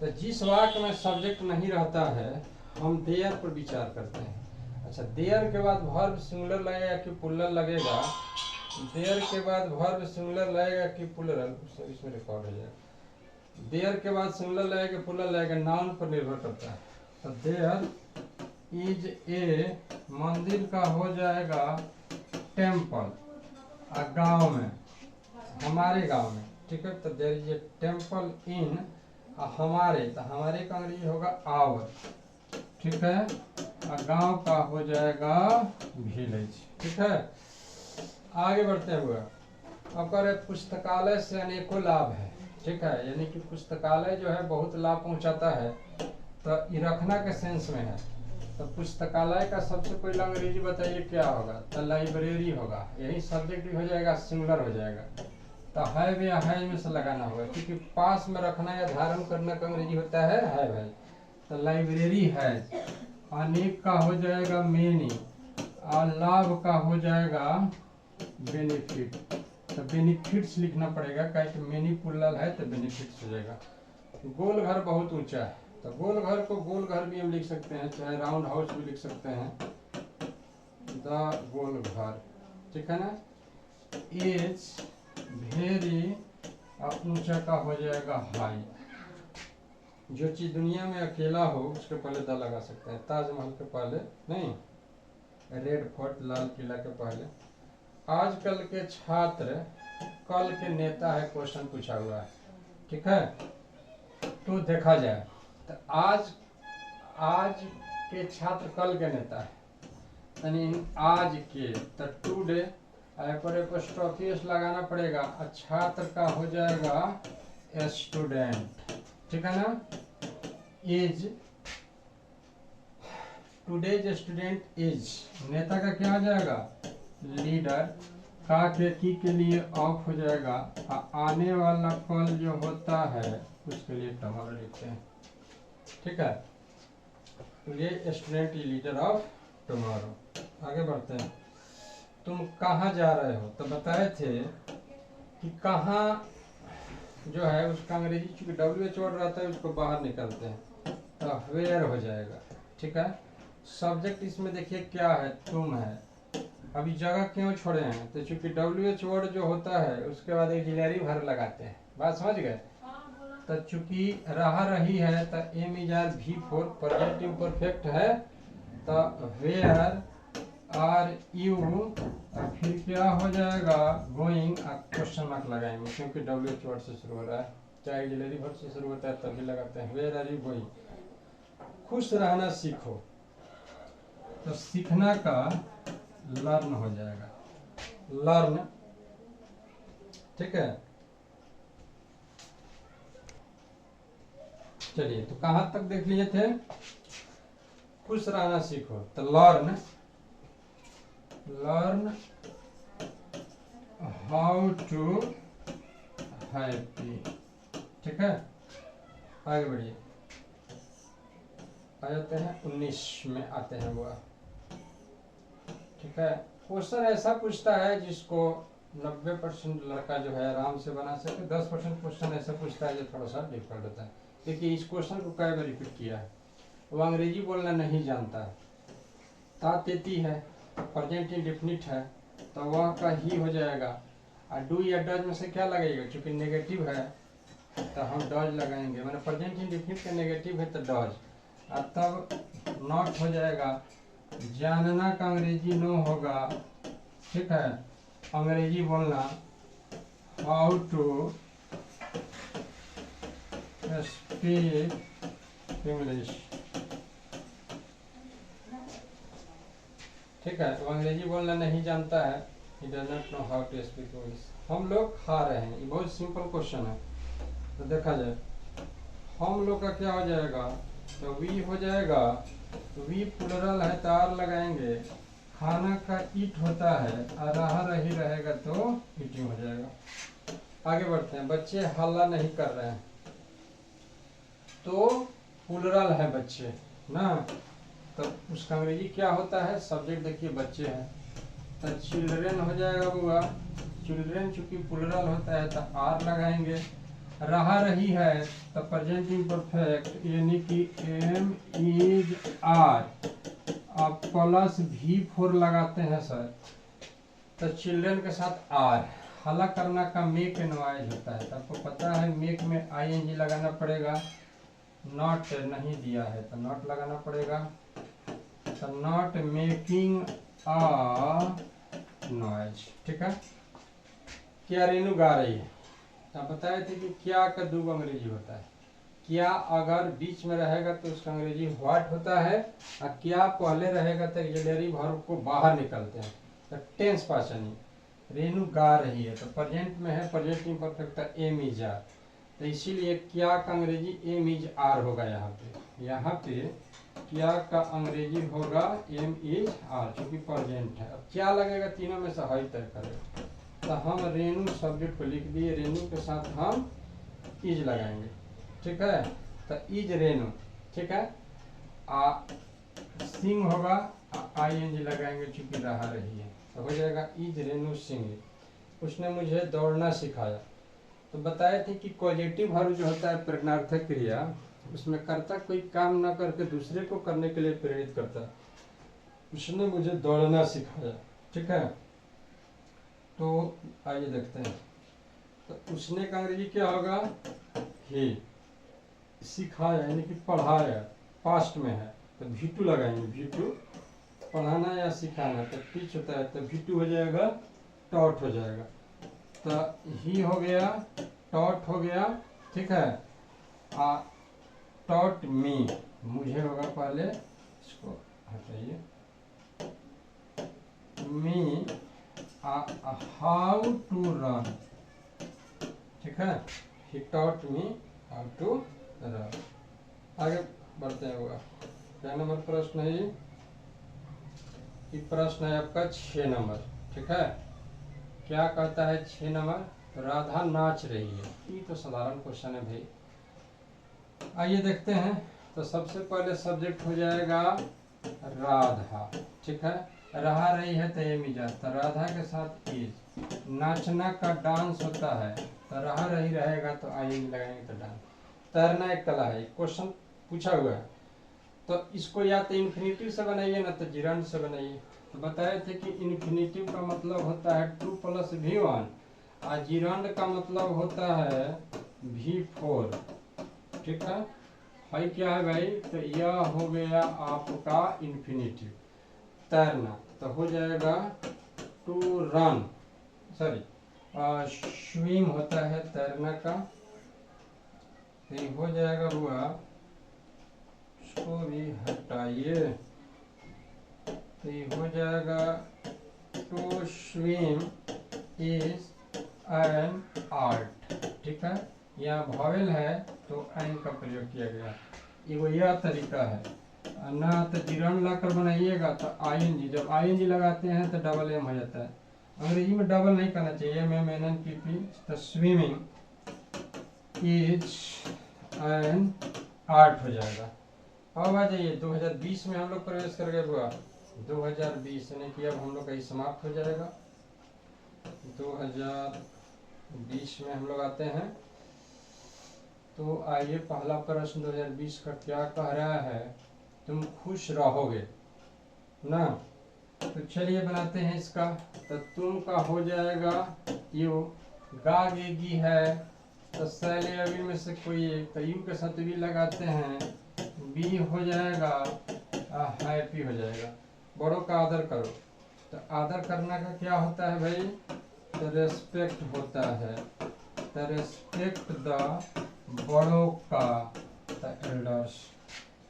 तो जिस वाक्य में सब्जेक्ट नहीं रहता है हम देयर पर विचार करते हैं। अच्छा, देयर के बाद वर्ब सिंगुलर लगेगा कि प्लुरल लगेगा, देयर के बाद वर्ब सिंगुलर लगेगा कि प्लुरल, इसमें रिकॉर्ड हो जाएगा। देयर के बाद सिंगुलर लगेगा कि प्लुरल लगेगा, नाउन पर निर्भर करता है। तो देयर इज ए, मंदिर का हो जाएगा टेम्पल, गांव में, हमारे गांव में, ठीक है। तो there is a temple in, हमारे, तो हमारे का अंग्रेजी होगा आवर, ठीक है। गांव का हो जाएगा विलेज, ठीक है। आगे बढ़ते हुए अब कह रहे पुस्तकालय से अनेकों लाभ है, ठीक है, यानी कि पुस्तकालय जो है बहुत लाभ पहुंचाता है, तो ये रखना के सेंस में है। तो पुस्तकालय का सबसे पहला अंग्रेजी बताइए क्या होगा, तो लाइब्रेरी होगा, यही सब्जेक्ट भी हो जाएगा, सिंगुलर हो जाएगा। तो हैव या हैज में से लगाना होगा, क्योंकि पास में रखना या धारण करना का अंग्रेजी होता है हैव है। तो लाइब्रेरी हैज, अनेक का हो जाएगा मेनी, और लाभ का हो जाएगा बेनिफिट। तो बेनिफिट्स लिखना पड़ेगा, कि मेनी प्लुरल है तो बेनिफिट्स हो जाएगा। गोल घर बहुत ऊंचा है, तो गोल घर को गोल घर भी हम लिख सकते हैं, चाहे राउंड हाउस भी लिख सकते हैं, द गोल घर, ठीक है ना। एज वेरी, ऊंचा का हो जाएगा हाई। जो चीज दुनिया में अकेला हो उसके पहले द लगा सकते हैं, ताजमहल के पहले नहीं, रेड फोर्ट लाल किला के पहले। आजकल के छात्र कल के नेता है, क्वेश्चन पूछा हुआ है। ठीक है, तो देखा जाए तो आज के छात्र कल के नेता है, यानी आज के, तो टुडे पर एपोस्ट्रोफी लगाना पड़ेगा, छात्र का हो जाएगा स्टूडेंट। ठीक है ना, इज टुडेज स्टूडेंट इज, नेता का क्या हो जाएगा लीडर, का के लिए ऑफ हो जाएगा, आने वाला कल जो होता है उसके लिए टुमारो लिखते हैं। ठीक है, तो ये स्टूडेंट लीडर ऑफ टुमारो। आगे बढ़ते हैं। तुम कहाँ जा रहे हो, तो बताए थे कि कहाँ जो है उसका अंग्रेजी चूंकि WH वर्ड रहता है उसको बाहर निकलते हैं, तो वेयर हो जाएगा। ठीक है, सब्जेक्ट इसमें देखिए क्या है, तुम है। अभी जगह क्यों छोड़े हैं, तो चूंकि WH वर्ड जो होता है उसके बाद ऑक्सिलरी वर्ब लगाते हैं। बात समझ गए, तो चूंकि रहा रही है तो am is are V4 present imperfect है, तो वेयर आर यू, फिर क्या हो जाएगा गोइंग, क्वेश्चन मार्क लगाएंगे क्योंकि WH वर्ड से शुरू हो रहा है, चाहे ऑक्सिलरी वर्ब से शुरू होता है तभी लगाते हैं। वेयर आर यू गोइंग, खुश रहना सीखो, तो सीखना का लर्न हो जाएगा, लर्न। ठीक है, चलिए तो कहां तक देख लिए थे, खुश रहना सीखो, तो लर्न हाउ टू हैप्पी। ठीक है, आगे बढ़िए, आ जाते हैं 19 में आते हैं वो। ठीक है, क्वेश्चन ऐसा पूछता है जिसको 90% लड़का जो है आराम से बना सके, 10% क्वेश्चन ऐसा पूछता है जो थोड़ा सा डिफिकल्ट होता है। देखिए इस क्वेश्चन को कई बार रिपीट किया है, वो अंग्रेजी बोलना नहीं जानता है, तातेती है, प्रेजेंट इंडेफिनिट है, तो वह का ही हो जाएगा। और डू या डज में से क्या लगेगा, चूंकि नेगेटिव है तो हम डज लगाएंगे, मैंने प्रेजेंट इंडेफिनिट का नेगेटिव है तो डज, और तब नॉट हो जाएगा। जानना का अंग्रेजी नो होगा। ठीक है, अंग्रेजी बोलना हाउ टू स्पीक इंग्लिश। ठीक है, तो अंग्रेजी बोलना नहीं जानता है, he does not know how to speak English। हम लोग खा रहे हैं, ये बहुत सिंपल क्वेश्चन है, तो देखा जाए हम लोग का क्या हो जाएगा, तो वी हो जाएगा, वी प्लुरल है तो आर लगाएंगे, खाना का ईट होता है और रहा रही रहेगा तो ईटिंग हो जाएगा। आगे बढ़ते हैं, बच्चे हल्ला नहीं कर रहे हैं, तो प्लुरल है बच्चे ना, तो उसका अंग्रेजी क्या होता है, सब्जेक्ट देखिए बच्चे हैं, तो चिल्ड्रेन हो जाएगा बुआ, चिल्ड्रेन चूंकि प्लुरल होता है तो आर लगाएंगे, रहा रही है तो प्रेजेंट इम्परफेक्ट यानी कि एम इज आर, अब प्लस V4 लगाते हैं सर, तो चिल्ड्रेन के साथ आर, हल्ला करना का मेक नॉइज होता है, तो आपको पता है मेक में ING लगाना पड़ेगा, नॉट नहीं दिया है तो नॉट लगाना पड़ेगा, तो नॉट मेकिंग अ नॉइज। ठीक है, क्या रेनू गा रही है, तो आप बताए थे कि क्या का दूब अंग्रेजी होता है, क्या अगर बीच में रहेगा तो उसका अंग्रेजी व्हाट होता है, और क्या पहले रहेगा तो ऑक्सिलरी वर्ब को बाहर निकलते हैं, तो टेंस पाचनी। रेनू गा रही है तो प्रेजेंट में है, present imperfect am is are, तो इसीलिए क्या का अंग्रेजी एम इज आर होगा। यहाँ पे क्या का अंग्रेजी होगा एम इज आर, चूंकि प्रेजेंट है। अब क्या लगेगा, तीनों में से हई तय करेगा, तो हम रेनू सब्जेक्ट को लिख दिए, रेनू के साथ हम इज लगाएंगे। ठीक है, तो इज रेनू। ठीक है, सिंग होगा, ING लगाएंगे चूंकि रहा रही है, तो हो जाएगा इज रेनू सिंग। उसने मुझे दौड़ना सिखाया, तो बताए थे कि पॉजिटिव वर्ब जो होता है प्रश्नार्थक क्रिया, उसमें कर्ता कोई काम ना करके दूसरे को करने के लिए प्रेरित करता है, उसने मुझे दौड़ना सिखाया। ठीक है, तो आइए देखते हैं, तो उसने का अंग्रेजी क्या होगा, ही, सिखाया यानी कि पढ़ाया, पास्ट में है तो V2 लगाएंगे, V2 पढ़ाना या सिखाना, तो टीच होता है तो V2 हो जाएगा टॉट हो जाएगा। तो ही हो गया, टॉट हो गया, ठीक है। टॉट मी, मुझे होगा पहले, इसको हटाइए, मी हाउ टू रन, ठीक है। He taught me how to run. आगे बढ़ते हैं। हुआ क्या नंबर प्रश्न है ये प्रश्न है आपका 6 नंबर, ठीक है। क्या कहता है 6 नंबर, राधा नाच रही है। ये तो साधारण क्वेश्चन है भाई। आइए देखते हैं। तो सबसे पहले सब्जेक्ट हो जाएगा राधा, ठीक है। रहा रही है तो ये मिजाज, तो राधा के साथ इज, नाचना का डांस होता है तो रहा रही रहेगा तो आई लगाएंगे तो डांस। तैरना एक कला है, क्वेश्चन पूछा हुआ है। तो इसको या तो इन्फिनेटिव से बनाइए ना तो जिरंड से बनाइए। तो बताए थे कि इन्फिनेटिव का मतलब होता है 2 + V1 और जिरंड का मतलब होता है V4, ठीक है। भाई क्या है भाई, तो यह हो गया आपका इन्फिनेटिव। तैरना तो हो जाएगा टू रन, सॉरी स्विम होता है तैरना का, तो ये हो जाएगा हुआ, इसको भी हटाइए, तो ये हो जाएगा to swim is an art, ठीक है। यहाँ वॉवेल है तो एन का प्रयोग किया गया। एगो यह तरीका है ना, तो जिरंड लाकर बनाइएगा तो आईएनजी, जब आईएनजी लगाते हैं तो डबल एम हो जाता है। अंग्रेजी में डबल नहीं करना चाहिए, MMNNPP। तो स्विमिंग इज एन आर्ट हो जाएगा। अब आ जाइए 2020 में हम लोग प्रवेश कर गए हुआ। 2020 यानी कि अब हम लोग का ही समाप्त हो जाएगा। 2020 में हम लोग आते हैं। तो आइए पहला प्रश्न 2020 का क्या कह रहा है, तुम खुश रहोगे ना। तो चलिए बनाते हैं इसका। तो तुम का हो जाएगा यू, गागेगी है तो शैले अभी में से कोई एक, तो यू के साथ भी लगाते हैं, बी हो जाएगा हैप्पी हो जाएगा। बड़ों का आदर करो, तो आदर करना का क्या होता है भाई, तो रेस्पेक्ट होता है। तो रेस्पेक्ट द बड़ों का, तो एल्डर्स।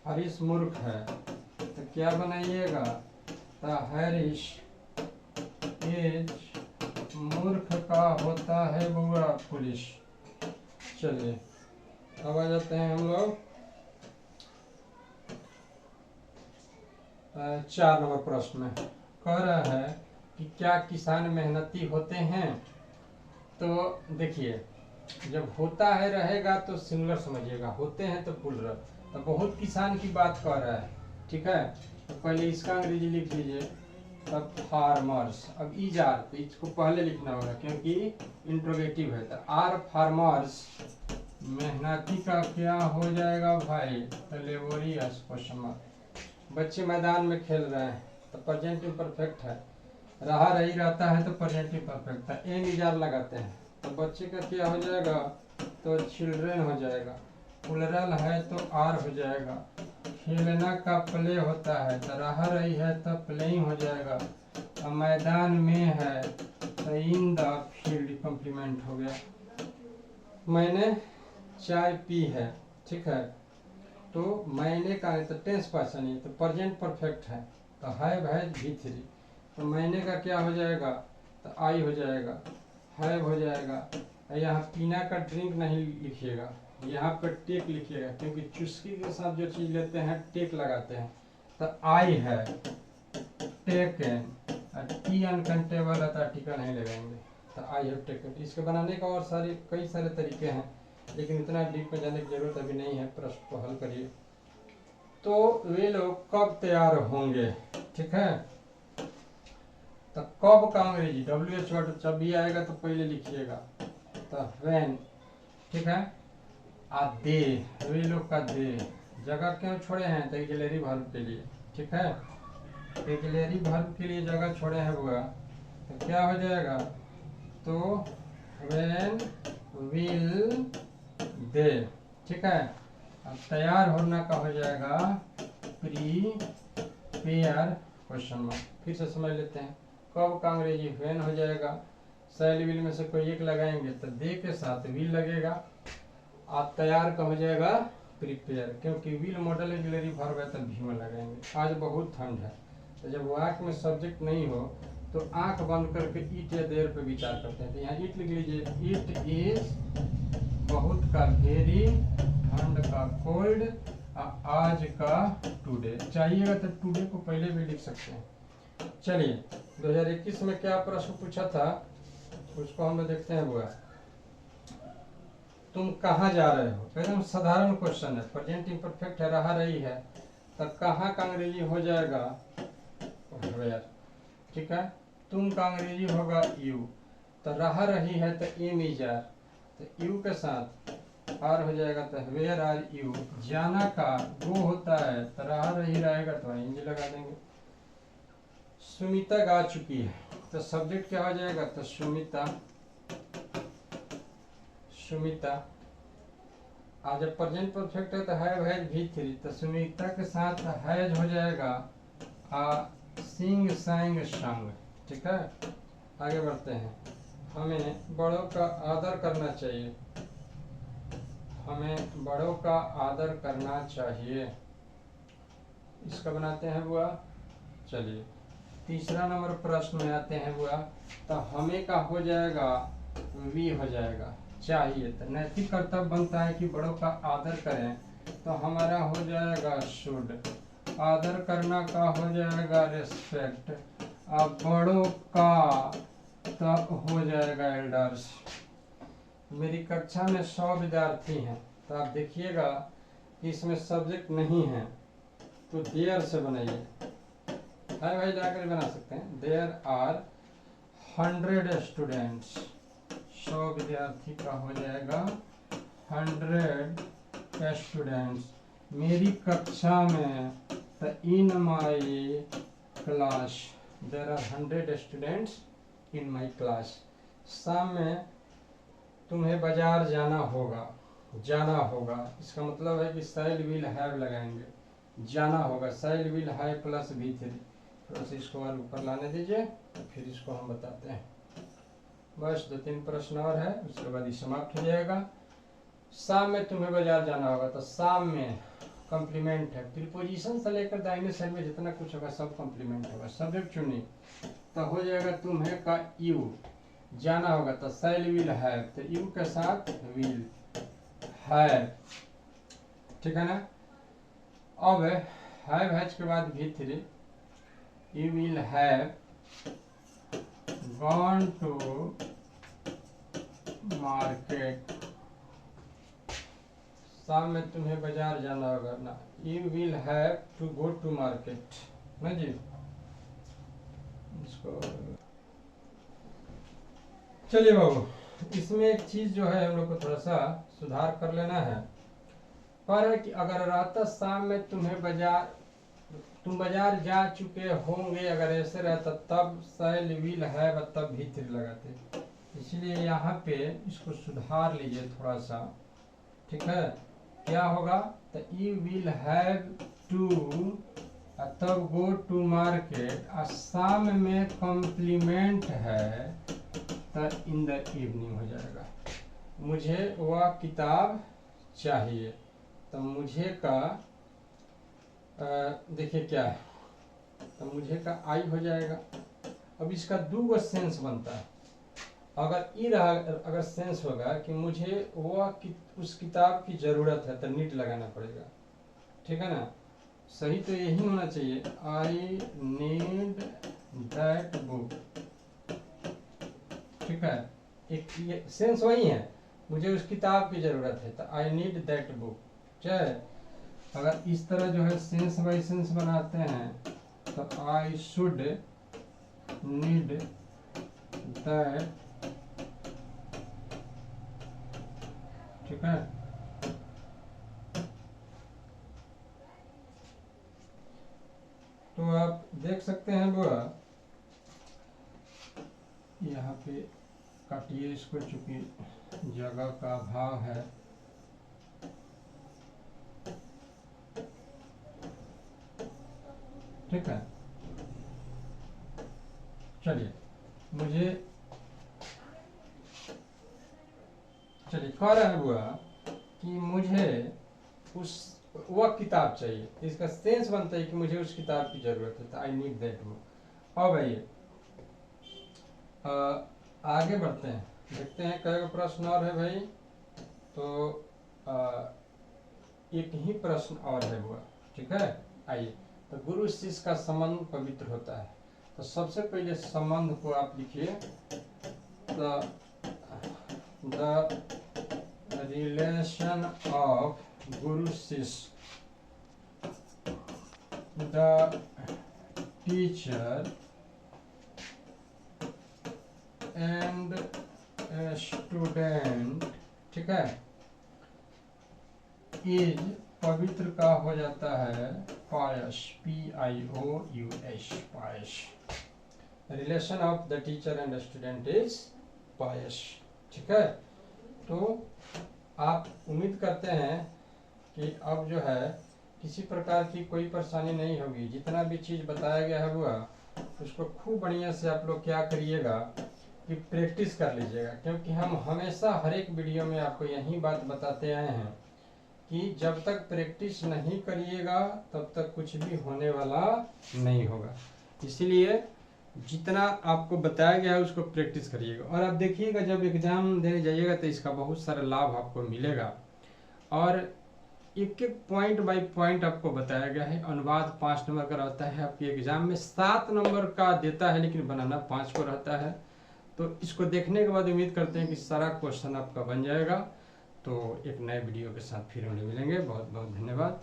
हरीश मूर्ख है तो क्या बनाइएगा, तो हरीश इज, मूर्ख का होता है बुआ पुलिस। चलिए अब आ जाते हैं हम लोग 4 नंबर प्रश्न में। कह रहा है कि क्या किसान मेहनती होते हैं। तो देखिए, जब होता है रहेगा तो सिंगुलर समझिएगा, होते हैं तो प्लूरल। तो बहुत किसान की बात कर रहा है, ठीक है। तो पहले इसका अंग्रेजी लिख लीजिए, तब फार्मर्स। अब इज आर, तो इसको पहले लिखना होगा क्योंकि इंट्रोगेटिव है। तो आर फार्मर्स, मेहनती का क्या हो जाएगा भाई, तो लेबोरियस क्वेश्चन मार्क। बच्चे मैदान में खेल रहे हैं तो प्रेजेंट इम्परफेक्ट है, रहा रही रहता है तो प्रेजेंट इम्परफेक्ट है। एन इजार लगाते हैं तो बच्चे का क्या हो जाएगा, तो चिल्ड्रेन हो जाएगा। प्लुरल है तो आर हो जाएगा। खेलना का प्ले होता है तो रहा रही है तो प्लेइंग हो जाएगा। अब मैदान में है तो इन द फील्ड कॉम्प्लीमेंट हो गया। मैंने चाय पी है, ठीक है। तो मैंने का तो टेंस पर्सन है तो प्रेजेंट परफेक्ट है, तो हैव है V3। तो मैंने का क्या हो जाएगा, तो आई हो जाएगा, हैव हो जाएगा। यहाँ पीना का ड्रिंक नहीं लिखिएगा, यहाँ पर टेक लिखिएगा क्योंकि चुस्की के साथ जो चीज़ लेते हैं टेक लगाते हैं। तो आई है टेकन, टी अनकंटेबल है तो आर्टिकल नहीं लगाएंगे, तो आई हैव टेकन। इसके बनाने का और कई सारे तरीके हैं, लेकिन इतना डीप में जाने की जरूरत अभी नहीं है। प्रश्न को हल करिए। तो वे लोग कब तैयार होंगे, ठीक है। तो कब का अंग्रेजी WH वर्ड जब भी आएगा तो पहले लिखिएगा, तो व्हेन, ठीक है। आ दे, वे लोग का दे। जगह क्यों छोड़े हैं, तो ऑक्सिलरी वर्ब के लिए, ठीक है। ऑक्सिलरी वर्ब के लिए जगह छोड़े हैं हुआ, तो क्या हो जाएगा, तो व्हेन विल दे, ठीक है। अब तैयार होना का हो जाएगा प्रीपेयर क्वेश्चन मार्क। फिर से समझ लेते हैं। कब का अंग्रेजी व्हेन हो जाएगा, शैल विल में से कोई एक लगाएंगे तो दे के साथ विल लगेगा। आप तैयार का हो जाएगा प्रिपेयर, क्योंकि विल मॉडल ऑक्सिलरी वर्ब है तो भी में लगाएंगे। आज बहुत ठंड है, तो जब वाक में सब्जेक्ट नहीं हो तो आंख बंद करके ईट या देर पे विचार करते हैं। तो यहाँ ईट लिख लीजिए, इट इज बहुत का वेरी, ठंड का कोल्ड, आज का टुडे। चाहिएगा तो टुडे को पहले भी लिख सकते हैं। चलिए 2021 में क्या प्रश्न पूछा था उसको हम लोग देखते हैं। बुआ तुम कहाँ जा रहे हो, एकदम साधारण क्वेश्चन है। प्रेजेंट इम्परफेक्ट है, रहा रही है, तो कहाँ का अंग्रेजी हो जाएगा वेयर। ठीक है, तुम का अंग्रेजी होगा यू, तो रहा रही है तो एम इज आर, तो यू के साथ आर हो जाएगा तो वेयर आर यू। जाना का गो होता है तो रहा रही रहेगा तो इंज लगा देंगे। सुमिता गा चुकी है तो सब्जेक्ट क्या हो जाएगा, तो सुमिता, सुमिता। आज जब प्रेजेंट परफेक्ट है तो हैव हैज भी थ्री, तो सुमिता के साथ हैज हो जाएगा आ सिंग sang संग। ठीक है, आगे बढ़ते हैं। हमें बड़ों का आदर करना चाहिए, हमें बड़ों का आदर करना चाहिए, इसका बनाते हैं बुआ। चलिए तीसरा नंबर प्रश्न में आते हैं बुआ। तो हमें का हो जाएगा वी हो जाएगा, चाहिए। तो नैतिक कर्तव्य बनता है कि बड़ों का आदर करें, तो हमारा हो जाएगा शुड। आदर करना का हो जाएगा रेस्पेक्ट, अब बड़ों का तब हो जाएगा एल्डर्स। मेरी कक्षा में 100 विद्यार्थी हैं, तो आप देखिएगा कि इसमें सब्जेक्ट नहीं है तो देयर से बनाइए। है भाई, जाकर बना सकते हैं। देयर आर 100 स्टूडेंट्स, 100 विद्यार्थी का हो जाएगा 100 स्टूडेंट्स मेरी कक्षा में। तो in my class there are 100 students in my class. शाम में तुम्हें बाजार जाना होगा, जाना होगा, इसका मतलब है कि शैल विल हैव लगाएंगे, जाना होगा। शैल विल हैव प्लस V3, थोड़ा सा इसको और ऊपर लाने दीजिए, फिर इसको हम बताते हैं। बस 2-3 प्रश्न और है, उसके बाद ये समाप्त हो जाएगा। शाम में तुम्हें बाजार जाना होगा, तो शाम में कॉम्प्लीमेंट है, प्रीपोजिशन से लेकर दाहिने साइड में जितना कुछ होगा सब कॉम्प्लीमेंट होगा। सब्जेक्ट चुनिए तो हो जाएगा तुम्हें का यू, जाना होगा तो शैल विल हैव, तो यू के साथ विल हैव। ठीक है ना। अब हैव हैज के बाद V3, you will have gone to market. शाम में तुम्हें बाजार जाना होगा ना, you will have to go to market ना जी। इसको चलिए बाबू, इसमें एक चीज जो है हम लोग को थोड़ा सा सुधार कर लेना है। पर है कि अगर रहता शाम में तुम्हें बाजार, तुम बाजार जा चुके होंगे, अगर ऐसे रहता तब शैल विल हैव तब V3 लगाते। इसलिए यहाँ पे इसको सुधार लीजिए थोड़ा सा। ठीक है, क्या होगा, तो यू विल हैव टू तब गो टू मार्केट, और शाम में कॉम्प्लीमेंट है तो इन द इवनिंग हो जाएगा। मुझे वह किताब चाहिए, तो मुझे का देखिए क्या है, तो मुझे का आई हो जाएगा। अब इसका 2 सेंस बनता है। अगर ई रहा, अगर सेंस होगा कि मुझे उस किताब की जरूरत है तो नीड लगाना पड़ेगा। ठीक है ना, सही तो यही होना चाहिए, आई नीड दैट बुक। ठीक है, एक ये सेंस वही है, मुझे उस किताब की जरूरत है तो आई नीड दैट बुक। चाहे अगर इस तरह जो है सेंस बाई सेंस बनाते हैं तो आई शुड नीड दैट। ठीक है, तो आप देख सकते हैं बुआ, यहाँ पे काटिए इसको, चूंकि जगह का अभाव है। ठीक है, चलिए मुझे चलिए कह रहा हुआ कि मुझे उस वह किताब चाहिए, इसका सेंस बनता है कि मुझे उस किताब की जरूरत है, तो आई नीड दैट बुक। अब आइए आगे बढ़ते हैं, देखते हैं कई प्रश्न और है भाई। तो एक ही प्रश्न और है हुआ, ठीक है। आइए, तो गुरु शिष्य का संबंध पवित्र होता है। तो सबसे पहले संबंध को आप लिखिए, द रिलेशन ऑफ गुरु शिष्य, द टीचर एंड स्टूडेंट, ठीक है, इज पवित्र का हो जाता है pious, PIOUS, pious. Relation of the teacher and student is pious, ठीक है। तो आप उम्मीद करते हैं कि अब जो है किसी प्रकार की कोई परेशानी नहीं होगी। जितना भी चीज़ बताया गया है हुआ उसको खूब बढ़िया से आप लोग क्या करिएगा कि प्रैक्टिस कर लीजिएगा, क्योंकि हम हमेशा हर एक वीडियो में आपको यही बात बताते आए हैं कि जब तक प्रैक्टिस नहीं करिएगा तब तक कुछ भी होने वाला नहीं होगा। इसीलिए जितना आपको बताया गया है उसको प्रैक्टिस करिएगा, और आप देखिएगा जब एग्जाम देने जाइएगा तो इसका बहुत सारा लाभ आपको मिलेगा। और एक एक पॉइंट बाय पॉइंट आपको बताया गया है। अनुवाद 5 नंबर का रहता है, आपके एग्जाम में 7 नंबर का देता है, लेकिन बनाना 5 को रहता है। तो इसको देखने के बाद उम्मीद करते हैं कि सारा क्वेश्चन आपका बन जाएगा। तो एक नए वीडियो के साथ फिर मिलेंगे। बहुत बहुत धन्यवाद।